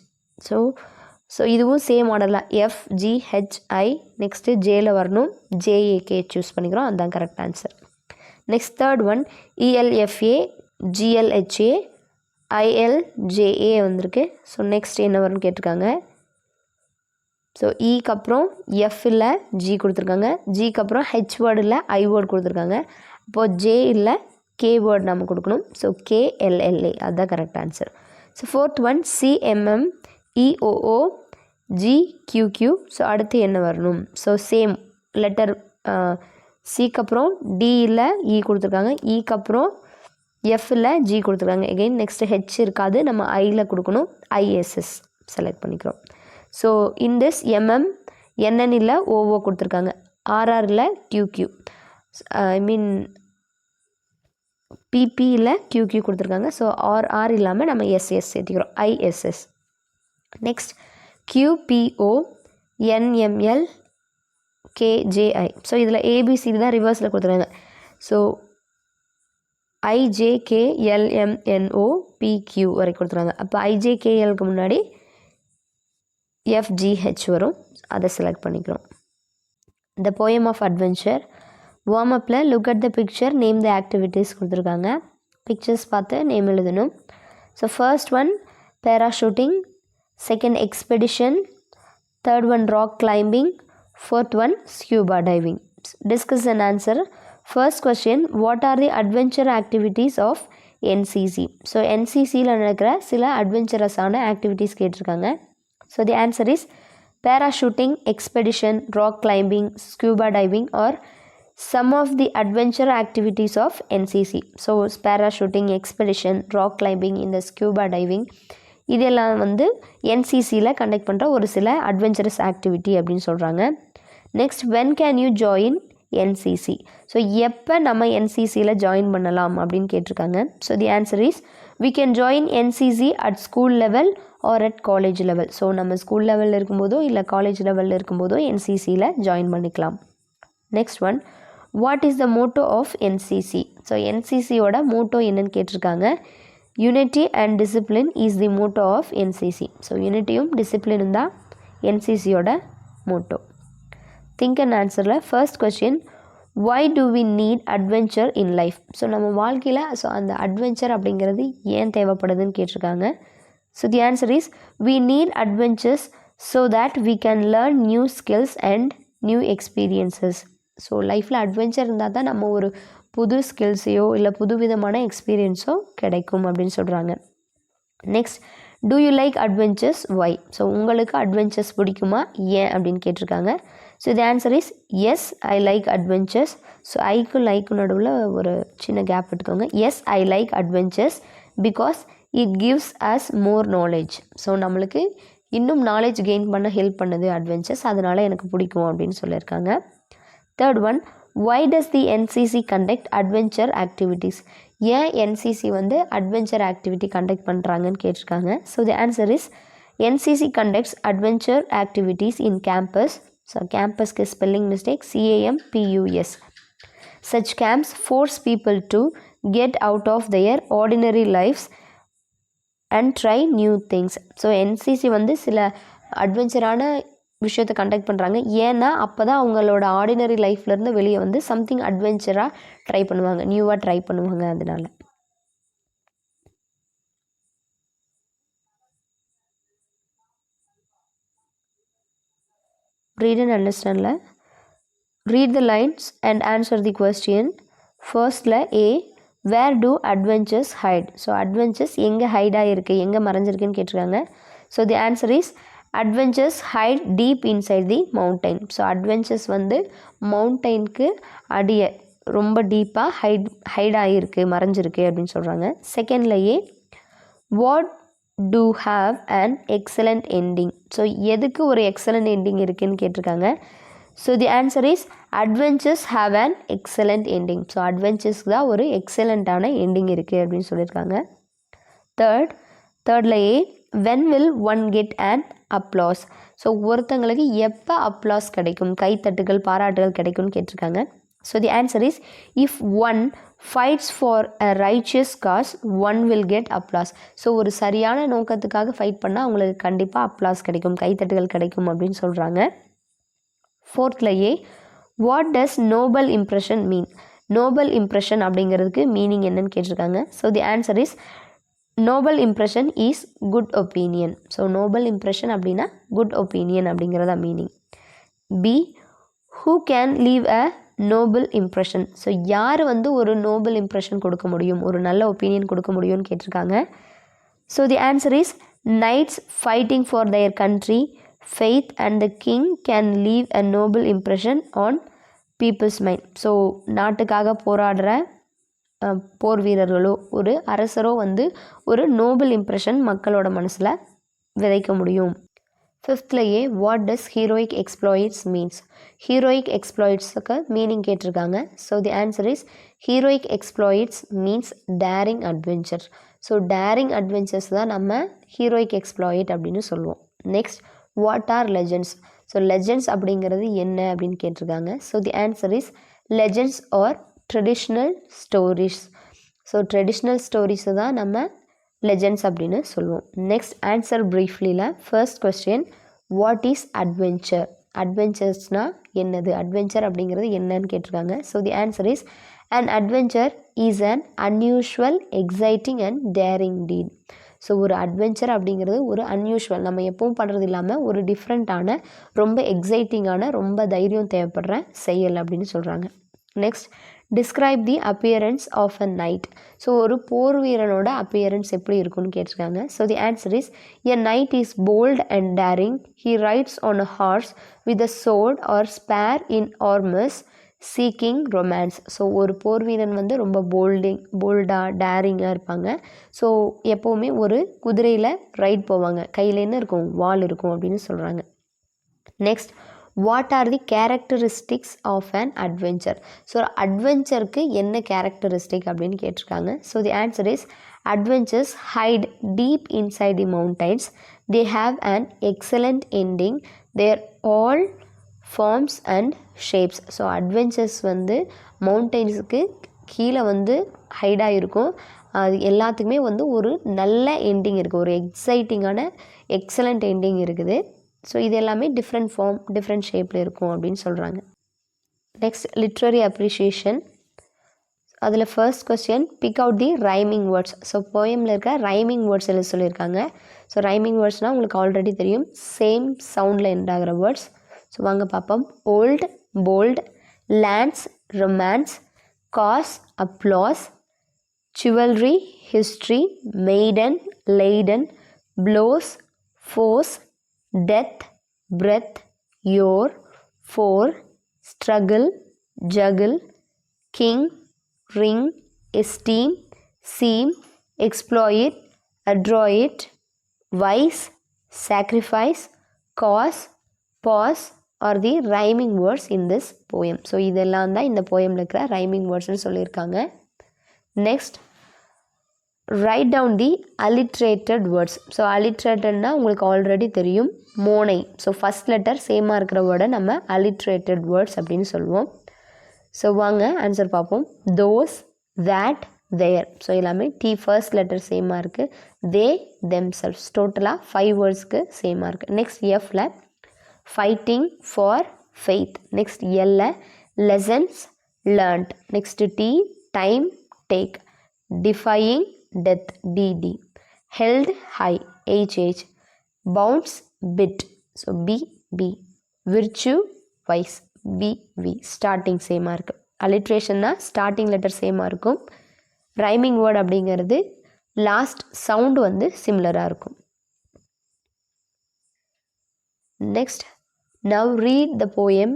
So இதுவும் சேம் மாடலாக FGHI, நெக்ஸ்ட்டு ஜேயில் வரணும், JAK சூஸ் பண்ணிக்கிறோம், அதுதான் correct answer. Next third one ELFA GLHA ILJA வந்திருக்கு. ஸோ நெக்ஸ்ட் என்ன வரும்னு கேட்டிருக்காங்க. ஸோ ஈக்கு அப்புறம் F இல்லை G கொடுத்துருக்காங்க, ஜிக்கு அப்புறம் H வேர்டு இல்லை I வேர்டு கொடுத்துருக்காங்க, அப்போது J இல்லை K வேர்டு நம்ம கொடுக்கணும். ஸோ KLLA அதுதான் correct answer. So fourth one CMM EOO GQQ. So அடுத்து என்ன வரணும், ஸோ சேம் லெட்டர் சிக்கு அப்புறம் D இல்லை E கொடுத்துருக்காங்க, ஈக்கு அப்புறம் F இல்லை G கொடுத்துருக்காங்க. எகெயின் நெக்ஸ்ட்டு H இருக்காது, நம்ம ஐயில் கொடுக்கணும், ISS செலக்ட் பண்ணிக்கிறோம். ஸோ இன் திஸ் NN இல்லை OO கொடுத்துருக்காங்க, RR இல்லை QQ, ஐ மீன் PP இல்லை QQ கொடுத்துருக்காங்க. ஸோ RR இல்லாமல் நம்ம SS சேர்த்திக்கிறோம், ISS. Next QPO NML KJI. So இதில் ABCD தான் ரிவர்ஸில் கொடுத்துருக்காங்க. ஸோ IJKLMNO PQ வரை கொடுத்துருக்காங்க. அப்போ IJKLக்கு முன்னாடி FGH வரும், அதை செலக்ட் பண்ணிக்கிறோம். The poem of adventure. Warm அப்பில் look at the picture, name the activities கொடுத்துருக்காங்க. பிக்சர்ஸ் பார்த்து நேம் எழுதணும். So first one parachuting, second expedition, third one rock climbing, fourth one scuba diving. Discuss and answer. First question, what are the adventure activities of NCC? So NCCயில் நடக்கிற சில அட்வென்ச்சரஸான activities கேட்டிருக்காங்க. So the answer is parachuting, expedition, rock climbing, scuba diving or some of the adventure activities of NCC. So parachuting, expedition, rock climbing, இந்த scuba diving இதெல்லாம் வந்து NCCயில் conduct பண்ணுற ஒரு சில அட்வென்ச்சரஸ் ஆக்டிவிட்டி அப்படின்னு சொல்கிறாங்க. Next, when can you join NCC? So எப்போ நம்ம NCCயில் ஜாயின் பண்ணலாம் அப்படின்னு கேட்டிருக்காங்க. So the answer is we can join NCC at school level or at college level. So நம்ம ஸ்கூல் லெவலில் இருக்கும்போதோ இல்லை காலேஜ் லெவலில் இருக்கும்போதோ NCCயில் ஜாயின் பண்ணிக்கலாம். Next one, what is the motto of NCC? So NCCயோட மோட்டோ என்னன்னு கேட்டிருக்காங்க. Unity and discipline is the motto of NCC. So யூனிட்டியும் டிசிப்ளினும் தான் NCCயோட மோட்டோ. திங்க் அண்ட் ஆன்சரில் first question, why do we need adventure in life? So நம்ம வாழ்க்கையில் அந்த அட்வென்ச்சர் அப்படிங்கிறது ஏன் தேவைப்படுதுன்னு கேட்டிருக்காங்க. So the answer is we need adventures so that we can learn new skills and new experiences. So லைஃப்பில் adventure இருந்தால் தான் நம்ம ஒரு புது ஸ்கில்ஸையோ இல்லை புது விதமான எக்ஸ்பீரியன்ஸோ கிடைக்கும் அப்படின்னு சொல்கிறாங்க. Next, do you like adventures why? So உங்களுக்கு அட்வென்ச்சர்ஸ் பிடிக்குமா, ஏன் அப்படின்னு கேட்டிருக்காங்க. So the answer is yes, I like adventures. So ஐக்கும் லைக்கும் நடுவில் ஒரு சின்ன கேப் எடுத்துக்கோங்க. Yes, I like adventures because it gives us more knowledge. So நம்மளுக்கு இன்னும் நாலேஜ் கெயின் பண்ண ஹெல்ப் பண்ணுது அட்வென்ச்சர்ஸ், அதனால் எனக்கு பிடிக்கும் அப்படின்னு சொல்லியிருக்காங்க. Third one, why does the NCC conduct adventure activities? ஏன் NCC வந்து அட்வென்ச்சர் ஆக்டிவிட்டி கண்டக்ட் பண்ணுறாங்கன்னு கேட்டிருக்காங்க. So the answer is NCC conducts adventure activities in campus. So கேம்பஸ்க்கு spelling mistake, CAMPUS. Such camps force people to get out of their ordinary lives and try new things. So NCC வந்து சில அட்வென்ச்சரான விஷயத்தை conduct பண்ணுறாங்க. ஏன்னா அப்போ தான் அவங்களோட ordinary லைஃப்லேருந்து வெளியே வந்து சம்திங் அட்வென்ச்சராக ட்ரை பண்ணுவாங்க, நியூவாக ட்ரை பண்ணுவாங்க. அதனால ரீட் அண்ட் அண்டர்ஸ்டாண்டில் read the lines and answer the question. ஃபர்ஸ்டில் A, where do adventures hide? So adventures எங்கே ஹைடாக இருக்குது, எங்கே மறைஞ்சிருக்குன்னு கேட்டிருக்காங்க. So the answer is adventures hide deep inside the mountain. So adventures வந்து மவுண்டைனுக்கு அடியே ரொம்ப டீப்பாக ஹைடாகிருக்கு, மறைஞ்சிருக்கு அப்படின்னு சொல்கிறாங்க. செகண்ட்லேயே what do have and excellent ending? So எதுக்கு ஒரு எக்ஸலண்ட் எண்டிங் இருக்குதுன்னு கேட்டிருக்காங்க. So the answer is adventures have and excellent ending. So அட்வென்ச்சர்ஸ்க்கு தான் ஒரு எக்ஸலண்ட்டான எண்டிங் இருக்குது அப்படின்னு சொல்லியிருக்காங்க. தேர்ட்லேயே when will one get an applause? So ஒருத்தங்களுக்கு எப்போ அப்ளாஸ் கிடைக்கும், கைத்தட்டுகள், பாராட்டுகள் கிடைக்கும்னு கேட்டிருக்காங்க. So the answer is if one fights for a righteous cause one will get applause. So ஒரு சரியான நோக்கத்துக்காக ஃபைட் பண்ணால் அவங்களுக்கு கண்டிப்பாக அப்ளாஸ் கிடைக்கும், கைத்தட்டுகள் கிடைக்கும் அப்படின்னு சொல்கிறாங்க. ஃபோர்த்லேயே what does noble impression mean? Noble impression அப்படிங்கிறதுக்கு மீனிங் என்னன்னு கேட்டிருக்காங்க. So the answer is noble impression is good opinion. So noble impression அப்படின்னா குட் ஒப்பீனியன் அப்படிங்கிறதா meaning. B, who can leave a noble impression? So யார் வந்து ஒரு Nobel impression கொடுக்க முடியும், ஒரு நல்ல ஒப்பீனியன் கொடுக்க முடியும்னு கேட்டிருக்காங்க. So the answer is knights fighting for their country, faith and the king can leave a noble impression on people's mind. So நாட்டுக்காக போராடுற போர் வீரர்களோ ஒரு அரசரோ வந்து ஒரு நோபல் இம்ப்ரெஷன் மக்களோட மனசில் விதைக்க முடியும். ஃபிஃப்த்லேயே what does heroic exploits means? Heroic எக்ஸ்ப்ளாய்ட்ஸுக்கு மீனிங் கேட்டிருக்காங்க. So the answer is heroic exploits means daring adventure. So daring adventures தான் நம்ம ஹீரோயிக் எக்ஸ்ப்ளாய்ட் அப்படின்னு சொல்லுவோம். Next, what are legends? So legends அப்படிங்கிறது என்ன அப்படின்னு கேட்டிருக்காங்க. So the answer is legends are traditional stories. So traditional ஸ்டோரிஸை தான் நம்ம லெஜெண்ட்ஸ் அப்படின்னு சொல்லுவோம். நெக்ஸ்ட், ஆன்சர் ப்ரீஃப்லியில் first question, what is adventure? அட்வென்ச்சர்ஸ்னால் என்னது, அட்வென்ச்சர் அப்படிங்கிறது என்னன்னு கேட்டிருக்காங்க. So the answer is an adventure is an unusual exciting and daring deed. So ஒரு அட்வென்ச்சர் அப்படிங்கிறது ஒரு அன்யூஷுவல், நம்ம எப்பவும் பண்ணுறது இல்லாமல் ஒரு டிஃப்ரெண்ட்டான, ரொம்ப எக்ஸைட்டிங்கான, ரொம்ப தைரியம் தேவைப்படுற செயல் அப்படின்னு சொல்கிறாங்க. Next, describe the appearance of a knight. So ஒரு போர் வீரனோட அப்பியரன்ஸ் எப்படி இருக்குன்னு கேட்டிருக்காங்க. So the answer is a knight is bold and daring, he rides on a horse with a sword or spear in arms seeking romance. So ஒரு போர் வீரன் வந்து ரொம்ப போல்டாக டேரிங்காக இருப்பாங்க. ஸோ எப்போவுமே ஒரு குதிரையில் ரைட் போவாங்க, கையில் என்ன இருக்கும், வால் இருக்கும் அப்படின்னு சொல்கிறாங்க. Next, what are the characteristics of an adventure? So அட்வென்ச்சருக்கு என்ன கேரக்டரிஸ்டிக் அப்படின்னு கேட்டிருக்காங்க. So the answer is adventures hide deep inside the mountains, they have an excellent ending, there all forms and shapes. So adventures வந்து மவுண்டைன்ஸுக்கு கீழே வந்து ஹைடாக இருக்கும், அது எல்லாத்துக்குமே வந்து ஒரு நல்ல எண்டிங் இருக்குது, ஒரு எக்ஸைட்டிங்கான எக்ஸலண்ட் எண்டிங் இருக்குது. ஸோ இது எல்லாமே டிஃப்ரெண்ட் ஃபார்ம், டிஃப்ரெண்ட் ஷேப்பில் இருக்கும் அப்படின்னு சொல்கிறாங்க. Next, literary appreciation. அதில் first question, pick out the rhyming words. So போயமில் இருக்க ரைமிங் வேர்ட்ஸ் எழுத சொல்லியிருக்காங்க. ஸோ ரைமிங் வேர்ட்ஸ்னால் உங்களுக்கு ஆல்ரெடி தெரியும், சேம் சவுண்டில் எண்ட் ஆகிற வேர்ட்ஸ். ஸோ வாங்க பார்ப்போம். Old, bold, lance, romance, cause, applause, chivalry, history, maiden, laden, blows, force, death, breath, your, for, struggle, juggle, king, ring, esteem, seem, exploit, adroit, wise, sacrifice, cause, pause are the rhyming words in this poem. So இதெல்லாம் தான் இந்த போயமில் இருக்கிற rhyming வேர்ட்ஸ்னு சொல்லியிருக்காங்க. Next write down the alliterated words. So அலிட்ரேட்டட்னா உங்களுக்கு already தெரியும், மோனை. ஸோ ஃபஸ்ட் லெட்டர் சேமாக இருக்கிற வேர்டை நம்ம அலிட்ரேட்டட் வேர்ட்ஸ் அப்படின்னு சொல்லுவோம். ஸோ வாங்க ஆன்சர் பார்ப்போம். Those, that, there. ஸோ எல்லாமே டி ஃபர்ஸ்ட் லெட்டர் சேமாக இருக்குது. They, themselves. டோட்டலாக 5 வேர்ட்ஸ்க்கு சேமாக இருக்குது. நெக்ஸ்ட் எஃப்ல fighting for faith. Next L, lessons learnt. Next T, time, take. Defying death, DD. Held high, HH. Bounce, bit. So B. Virtue, wise, VV. Starting same இருக்கு. Alliteration na starting letter same இருக்கும். Rhyming word அப்படிங்கிறது last sound வந்து similar இருக்கும். Next, now read the poem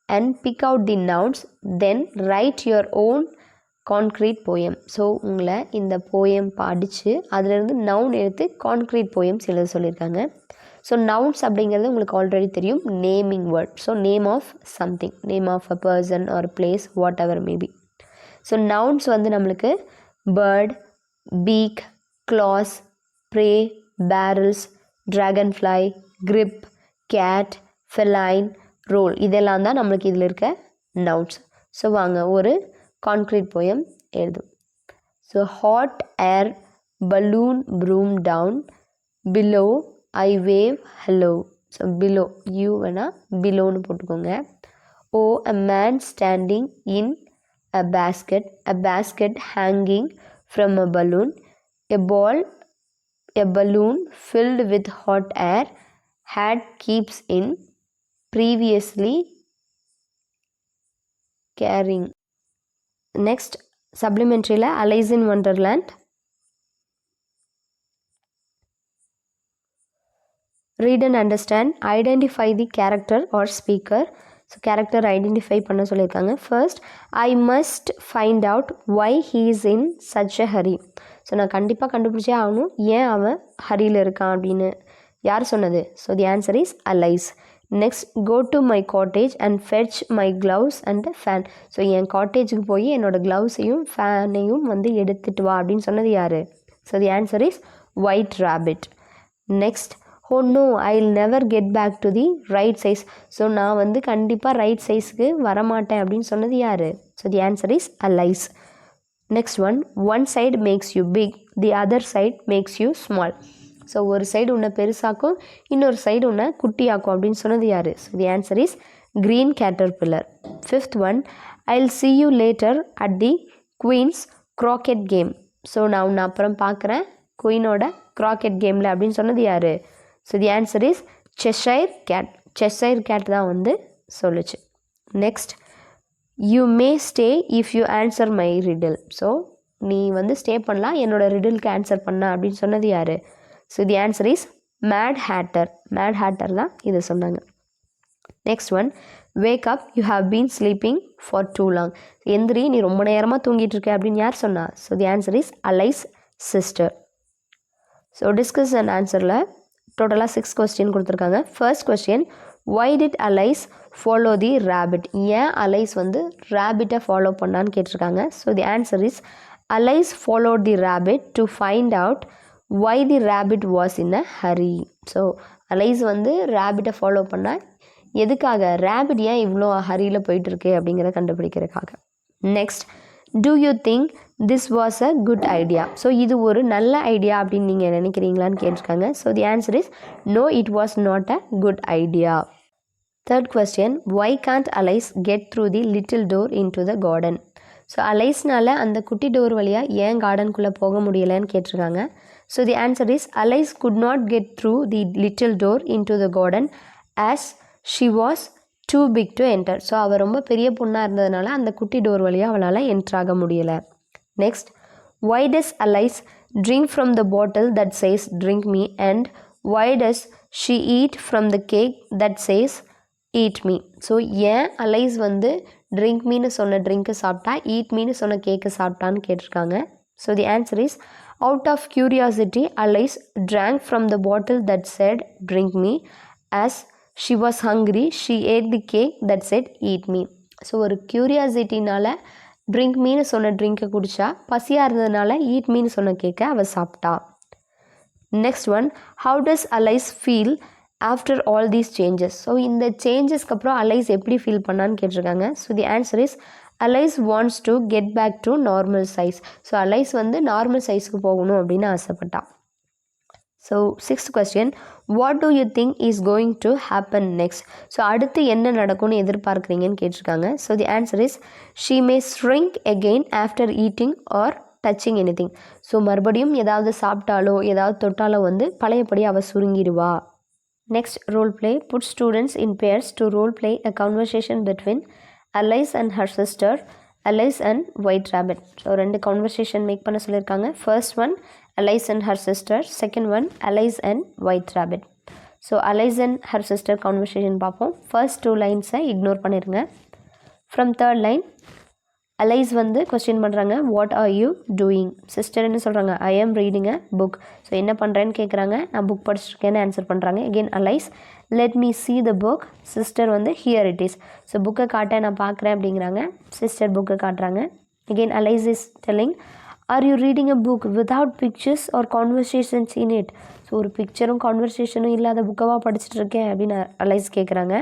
and pick out the nouns, then write your own concrete poem. So உங்களை இந்த poem படித்து அதிலிருந்து noun எடுத்து கான்க்ரீட் போயம்ஸ் எழுத சொல்லியிருக்காங்க. ஸோ நவுன்ஸ் அப்படிங்கிறது உங்களுக்கு ஆல்ரெடி தெரியும், naming word. So name of something, name of a person or place, whatever maybe. So nouns வந்து நம்மளுக்கு bird, beak, claws, prey, barrels, dragonfly, grip, cat, feline, roll. இதெல்லாம் தான் நம்மளுக்கு இதில் இருக்க நவுன்ஸ். ஸோ வாங்க ஒரு கான்க்ரீட் போயம் எழுதும். So hot air balloon broom down below I wave hello. So below you வேணால் பிலோன்னு போட்டுக்கோங்க. Oh a man standing in a basket hanging from a balloon. A ball, a balloon filled with hot air had keeps in previously carrying. Next supplementary la Alice in Wonderland. Read and understand, identify the character or speaker. So character identify பண்ண சொல்லியிருக்காங்க. First, I must find out why he is in such a hurry. So நான் கண்டிப்பாக கண்டுபிடிச்சே ஆகணும் ஏன் அவன் ஹரியில் இருக்கான் அப்படின்னு. யார் சொன்னது? So the answer is Alice. Next, go to my cottage and fetch my gloves and fan. So என் காட்டேஜுக்கு போய் என்னோடய க்ளவுஸையும் ஃபேனையும் வந்து எடுத்துகிட்டு வா அப்படின்னு சொன்னது யார்? So the answer is white rabbit. Next, oh no I will never get back to the right size. So நான் வந்து கண்டிப்பாக ரைட் சைஸுக்கு வரமாட்டேன் அப்படின்னு சொன்னது யார்? So the answer is Alice. Next one side makes you big, the other side makes you small. So ஒரு side உன்னை பெருசாக்கும், இன்னொரு சைடு உன்னை குட்டியாக்கும் அப்படின்னு சொன்னது யார்? So the answer is green caterpillar. Fifth I will see you later at the queen's croquet game. So நான் உன்னை அப்புறம் பார்க்குறேன் குயினோட croquet கேமில் அப்படின்னு சொன்னது யார்? So the answer is Cheshire Cat. Cheshire Cat தான் வந்து சொல்லுச்சு. Next, you may stay if you answer my riddle. So நீ வந்து ஸ்டே பண்ணலாம் என்னோடய ரிடிலுக்கு ஆன்சர் பண்ண அப்படின்னு சொன்னது யார்? So the answer is Mad Hatter. Mad Hatter தான் இதை சொன்னாங்க. Next wake up you have been sleeping for too long. எந்திரி நீ ரொம்ப நேரமாக தூங்கிட்டு இருக்க அப்படின்னு யார் சொன்னா? So the answer is Alice sister. So discuss and ஆன்சரில் டோட்டலாக 6 கொஸ்டின் கொடுத்துருக்காங்க. First question, why did Alice follow the rabbit. ஏன் அலைஸ் வந்து ரேபிட்டை ஃபாலோ பண்ணான்னு கேட்டிருக்காங்க. So the answer is Alice followed the rapid to find out why the rabbit was in a hurry. So Alice வந்து ரேபிட்டை follow பண்ணால் எதுக்காக? Rapid ஏன் இவ்வளோ ஹரியில் போயிட்டுருக்கு அப்படிங்கிறத கண்டுபிடிக்கிறதுக்காக. Next, do you think this was a good idea. So இது ஒரு நல்ல ஐடியா அப்படின்னு நீங்கள் நினைக்கிறீங்களான்னு கேட்டிருக்காங்க. So the answer is no, it was not a good idea. Third question, why can't Alice get through the little door into the garden. So அலைஸ்னால் அந்த குட்டி டோர் வழியாக ஏன் கார்டனுக்குள்ளே போக முடியலைன்னு கேட்டிருக்காங்க. So the answer is Alice could not get through the little door into the garden as she was too big to enter. So அவள் ரொம்ப பெரிய பொண்ணாக இருந்ததுனால அந்த குட்டி டோர் வழியாக அவளால் என்ட்ராக முடியலை. Next, why does Alice drink from the bottle that says drink me and why does she eat from the cake that says eat me? So ஏன் அலைஸ் வந்து ட்ரிங்க் மீன்னு சொன்ன ட்ரிங்க்கு சாப்பிட்டா eat மீன்னு சொன்ன கேக்கு சாப்பிட்டான்னு கேட்டிருக்காங்க. So the answer is out of curiosity Alice drank from the bottle that said drink me. As she was hungry she ate the cake that said eat me. So ஒரு க்யூரியாசிட்டினால் drink மீன்னு சொன்ன ட்ரிங்க்கை குடித்தா, பசியாக இருந்ததுனால eat மீன்னு சொன்ன கேக்கை அவள் சாப்பிட்டா. Next one, how does Alice feel after all these changes? So இந்த சேஞ்சஸ்க்கு அப்புறம் அலைஸ் எப்படி ஃபீல் பண்ணான்னு கேட்டிருக்காங்க. So the answer is Alice wants to get back to normal size. So Alice வந்து நார்மல் சைஸ்க்கு போகணும் அப்படின்னு ஆசைப்பட்டா. So sixth question, what do you think is going to happen next? So அடுத்து என்ன நடக்கும்னு எதிர்பார்க்குறீங்கன்னு கேட்டிருக்காங்க. So the answer is she may shrink again after eating or touching anything. So மறுபடியும் ஏதாவது சாப்பிட்டாலோ ஏதாவது தொட்டாலோ வந்து பழையபடி அவள் சுருங்கிடுவா. Next, role play. Put students in pairs to role play a conversation between Alice and her sister, Alice and white rabbit. So ரெண்டு கான்வர்சேஷன் மேக் பண்ண சொல்லியிருக்காங்க. First one Alice and her sister, second one Alice and White Rabbit. So Alice and her sister conversation பார்ப்போம். first two lines ignore பண்ணிருங்க. from third line Alice வந்து question பண்ணுறாங்க, what are you doing? sister என்ன சொல்கிறாங்க, I am reading a book. So என்ன பண்ணுறேன்னு கேட்குறாங்க, நான் புக் படிச்சிருக்கேன்னு ஆன்சர் பண்ணுறாங்க. again Alice, let me see the book. sister வந்து here it is. ஸோ புக்கை காட்ட நான் பார்க்குறேன் அப்படிங்கிறாங்க. sister புக்கை காட்டுறாங்க. again Alice is telling, are you reading a book without pictures or conversations in it? So ஒரு பிக்சரும் கான்வர்சேஷனும் இல்லாத புக்கவாக படிச்சுட்டு இருக்கேன் அப்படின்னு அலைஸ் கேட்குறாங்க.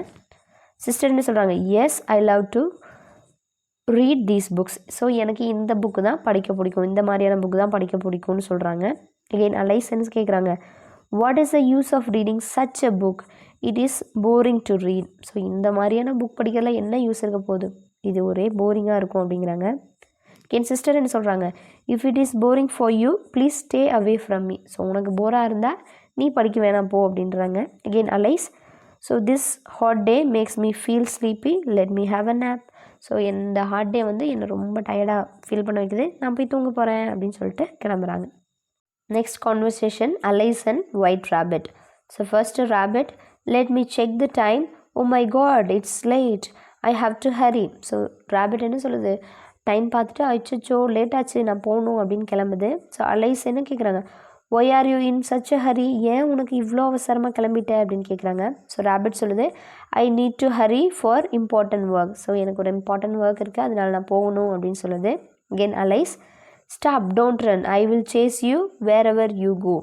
சிஸ்டர் என்ன சொல்கிறாங்க, yes I love to read these books. So எனக்கு இந்த புக்கு தான் படிக்க பிடிக்கும், இந்த மாதிரியான புக்கு தான் படிக்க பிடிக்கும்னு சொல்கிறாங்க. அகெயின் அலைஸ் என்ன கேட்குறாங்க, what is the use of reading such a book, it is boring to read. So இந்த மாதிரியான புக் படிக்கிறதுல என்ன யூஸ் இருக்க போகுது, இது ஒரே போரிங்காக இருக்கும் அப்படிங்கிறாங்க. என் சிஸ்டர் என்ன சொல்கிறாங்க, if it is boring for you please stay away from me. So உனக்கு போராக இருந்தால் நீ படிக்க வேணாம் போ அப்படின்றாங்க. Again Alice, so this hot day makes me feel sleepy, let me have a nap. So இந்த ஹாட் டே வந்து என்னை ரொம்ப டயர்டாக ஃபீல் பண்ண வைக்குது, நான் போய் தூங்க போகிறேன் அப்படின்னு சொல்லிட்டு கிளம்புறாங்க. Next conversation Alice and white rabbit. So first rabbit, let me check the time, oh my God it's late, I have to hurry. So rabbit என்ன சொல்லுது, டைம் பார்த்துட்டு அச்சோ லேட் ஆச்சு நான் போகணும் அப்படின்னு கிளம்புது. ஸோ அலைஸ் என்ன கேட்குறாங்க, why are you in such a hurry, ஏன் உனக்கு இவ்வளோ அவசரமாக கிளம்பிட்ட அப்படின்னு கேட்குறாங்க. ஸோ ரேபிட் சொல்லுது, I need to Hari for important work. So எனக்கு ஒரு இம்பார்ட்டன்ட் ஒர்க் இருக்குது, அதனால நான் போகணும் அப்படின்னு சொல்லுது. Again Alice, stop don't run, I will chase you wherever you go.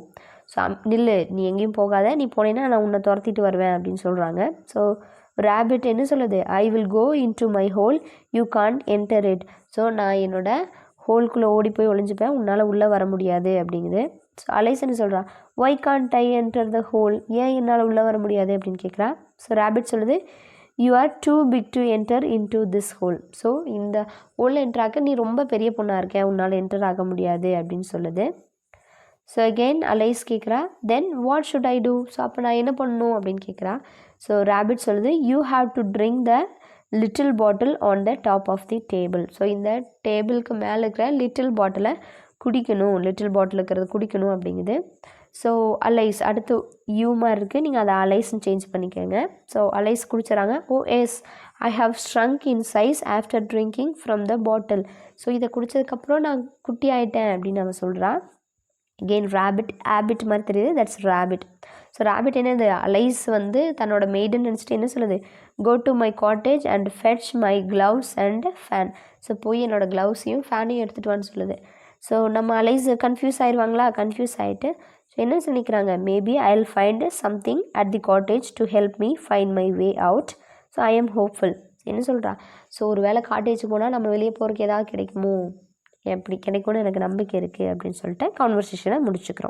So நில்லு, நீ எங்கேயும் போகாத, நீ போனேன்னா நான் உன்னை துரத்திட்டு வருவேன் அப்படின்னு சொல்கிறாங்க. ஸோ ரேபிட் என்ன சொல்லுது, I will go into my hole, you can't enter it. So நான் என்னோடய ஹோல்குள்ளே ஓடி போய் ஒளிஞ்சுப்பேன், உன்னால் உள்ளே வர முடியாது அப்படிங்குது. ஸோ அலைஸ் என்ன சொல்கிறா, why can't I enter the hole, ஏன் என்னால் உள்ளே வர முடியாது அப்படின்னு கேட்குறா. ஸோ ரேபிட் சொல்லுது, you are too big to enter into this hole. So இந்த ஹோலில் என்ட்ராக்க நீ ரொம்ப பெரிய பொண்ணாக இருக்க, உன்னால் என்டர் ஆக முடியாது அப்படின்னு சொல்லுது. ஸோ அகெயின் அலைஸ் கேட்குறா, then what should I do, so அப்போ நான் என்ன பண்ணணும் அப்படின்னு கேட்குறா. ஸோ ரேபிட் சொல்லுது, you have to drink the little bottle on the top of the table. So இந்த டேபிளுக்கு மேலே இருக்கிற லிட்டில் பாட்டிலை குடிக்கணும், லிட்டில் பாட்டில் இருக்கிறது குடிக்கணும் அப்படிங்குது. ஸோ அலைஸ், அடுத்து யூ மாதிரி இருக்குது, நீங்கள் அதை அலைஸ்ன்னு சேஞ்ச் பண்ணிக்கோங்க. ஸோ அலைஸ் குடிச்சிடறாங்க. Oh yes, I have shrunk in size after drinking from the bottle. So இதை குடித்ததுக்கப்புறம் நான் குட்டி ஆகிட்டேன் அப்படின்னு அவன் சொல்கிறான். அகெயின் ரேபிட், ஹேபிட் மாதிரி தெரியுது, தட்ஸ் ரேபிட். ஸோ ரேபிட் என்னது, அலைஸ் வந்து தன்னோட மெய்டுன்னு நினச்சிட்டு என்ன சொல்லுது, go to my cottage and fetch my gloves and fan. So போய் என்னோடய க்ளவுஸையும் ஃபேனையும் எடுத்துகிட்டு வான்னு சொல்லுது. ஸோ நம்ம அலைஸ் கன்ஃபியூஸ் ஆயிடுவாங்களா, கன்ஃபியூஸ் ஆகிட்டு ஸோ என்ன சொல்லிக்கிறாங்க, maybe I will find something at the cottage to help me find my way out. So I am hopeful. என்ன சொல்கிறா, ஸோ ஒரு வேளை காட்டேஜ் போனால் நம்ம வெளியே போகிறதுக்கு ஏதாவது கிடைக்குமோ, எப்படி கிடைக்கும்னு எனக்கு நம்பிக்கை இருக்குது அப்படின்னு சொல்லிட்டு கான்வர்சேஷனை முடிச்சுக்கிறோம்.